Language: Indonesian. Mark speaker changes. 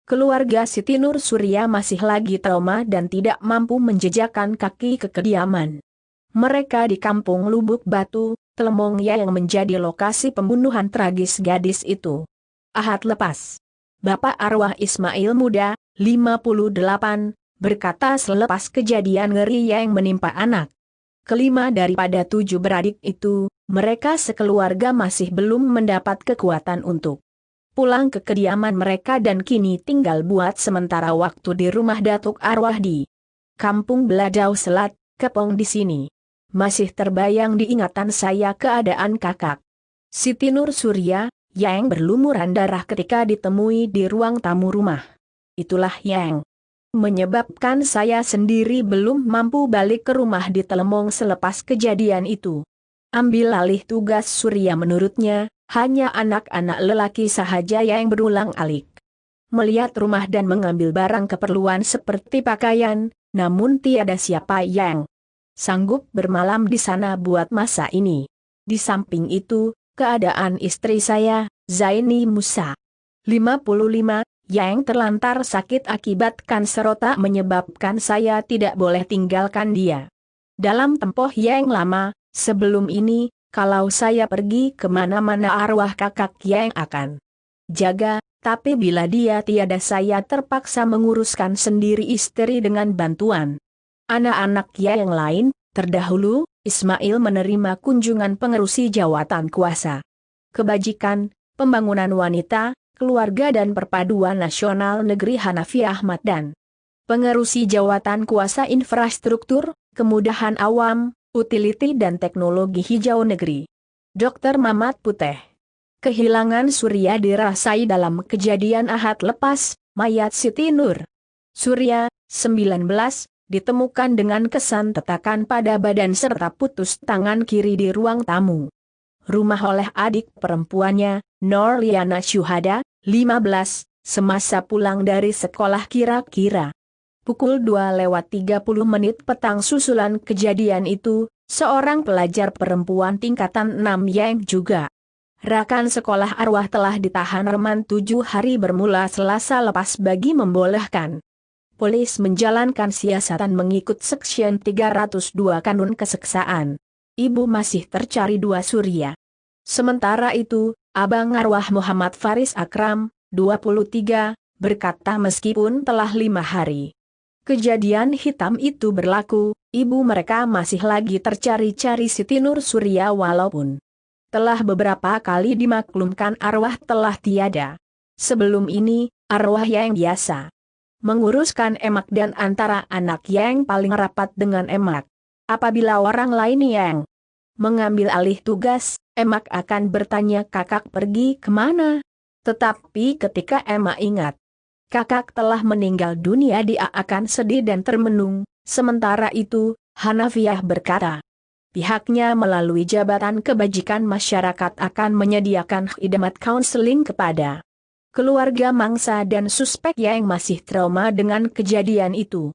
Speaker 1: Keluarga Siti Nur Surya masih lagi trauma dan tidak mampu menjejakkan kaki ke kediaman mereka di kampung Lubuk Batu, Telemong yang menjadi lokasi pembunuhan tragis gadis itu. Ahad lepas. Bapak arwah Ismail muda, 58, berkata selepas kejadian ngeri yang menimpa anak kelima daripada 7 beradik itu, mereka sekeluarga masih belum mendapat kekuatan untuk pulang ke kediaman mereka dan kini tinggal buat sementara waktu di rumah datuk arwah di Kampung Beladau Selat, Kepong di sini. Masih terbayang di ingatan saya keadaan kakak Siti Nur Surya, yang berlumuran darah ketika ditemui di ruang tamu rumah. Itulah yang menyebabkan saya sendiri belum mampu balik ke rumah di Telemong selepas kejadian itu. Ambil alih tugas Surya menurutnya, hanya anak-anak lelaki sahaja yang berulang-alik melihat rumah dan mengambil barang keperluan seperti pakaian, namun tiada siapa yang sanggup bermalam di sana buat masa ini. Di samping itu, keadaan istri saya, Zaini Musa, 55, yang terlantar sakit akibat kanker otak menyebabkan saya tidak boleh tinggalkan dia. Dalam tempoh yang lama, sebelum ini, kalau saya pergi kemana-mana arwah kakak yang akan jaga, tapi bila dia tiada saya terpaksa menguruskan sendiri istri dengan bantuan anak-anak yang lain. Terdahulu, Ismail menerima kunjungan pengerusi jawatan kuasa kebajikan, pembangunan wanita, keluarga dan perpaduan nasional negeri Hanafi Ahmad dan pengerusi jawatan kuasa infrastruktur, kemudahan awam, utility dan teknologi hijau negeri. Dr. Mamat Puteh. Kehilangan Surya dirasai dalam kejadian Ahad lepas, mayat Siti Nur Surya, 19, ditemukan dengan kesan tetakan pada badan serta putus tangan kiri di ruang tamu rumah oleh adik perempuannya, Norliana Syuhada, 15, semasa pulang dari sekolah kira-kira pukul 2:30 petang susulan kejadian itu, seorang pelajar perempuan tingkatan 6 yang juga rakan sekolah arwah telah ditahan reman 7 hari bermula Selasa lepas bagi membolehkan polis menjalankan siasatan mengikut Seksyen 302 Kanun Keseksaan. Ibu masih tercari 2 Surya. Sementara itu, Abang arwah Muhammad Faris Akram, 23, berkata meskipun telah 5 hari kejadian hitam itu berlaku, ibu mereka masih lagi tercari-cari Siti Nur Surya walaupun telah beberapa kali dimaklumkan arwah telah tiada. Sebelum ini, arwah yang biasa menguruskan emak dan antara anak yang paling rapat dengan emak. Apabila orang lain yang mengambil alih tugas, emak akan bertanya kakak pergi kemana? Tetapi ketika emak ingat kakak telah meninggal dunia dia akan sedih dan termenung. Sementara itu, Hanafiah berkata, pihaknya melalui Jabatan Kebajikan Masyarakat akan menyediakan khidmat kaunseling kepada keluarga mangsa dan suspek yang masih trauma dengan kejadian itu.